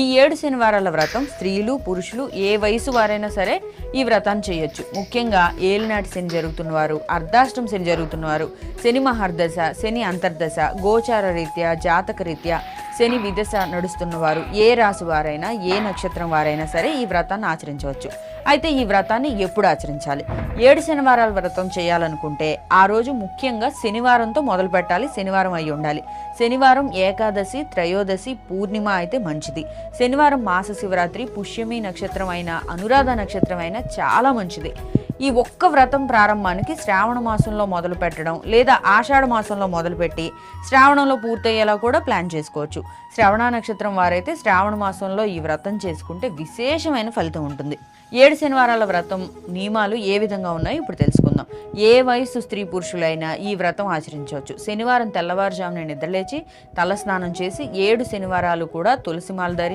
ఈ 7 శనివారాల వ్రతం స్త్రీలు పురుషులు ఏ వయసు వారైనా సరే ఈ వ్రతాన్ని చేయొచ్చు. ముఖ్యంగా ఏలినాటి శని జరుగుతున్నవారు, అర్ధాష్టం శని జరుగుతున్నవారు, శని మహర్దశ, శని అంతర్దశ, గోచార రీత్యా, జాతక రీత్యా శని విదశ నడుస్తున్నవారు, ఏ రాశి వారైనా ఏ నక్షత్రం వారైనా సరే ఈ వ్రతాన్ని ఆచరించవచ్చు. అయితే ఈ వ్రతాన్ని ఎప్పుడు ఆచరించాలి? 7 శనివారాల వ్రతం చేయాలనుకుంటే ఆ రోజు ముఖ్యంగా శనివారంతో మొదలు పెట్టాలి. శనివారం అయి ఉండాలి. శనివారం ఏకాదశి, త్రయోదశి, పూర్ణిమ అయితే మంచిది. శనివారం మాస శివరాత్రి, పుష్యమి నక్షత్రం అయినా అనురాధ నక్షత్రం అయినా చాలా మంచిది. ఈ ఒక్క వ్రతం ప్రారంభానికి శ్రావణ మాసంలో మొదలు పెట్టడం లేదా ఆషాఢ మాసంలో మొదలుపెట్టి శ్రావణంలో పూర్తయ్యేలా కూడా ప్లాన్ చేసుకోవచ్చు. శ్రవణ నక్షత్రం వారైతే శ్రావణ మాసంలో ఈ వ్రతం చేసుకుంటే విశేషమైన ఫలితం ఉంటుంది. 7 శనివారాల వ్రతం నియమాలు ఏ విధంగా ఉన్నాయో ఇప్పుడు తెలుసుకుందాం. ఏ వయసు స్త్రీ పురుషులైనా ఈ వ్రతం ఆచరించవచ్చు. శనివారం తెల్లవారుజామున నిద్రలేచి తలస్నానం చేసి 7 శనివారాలు కూడా తులసిమాల ధరించి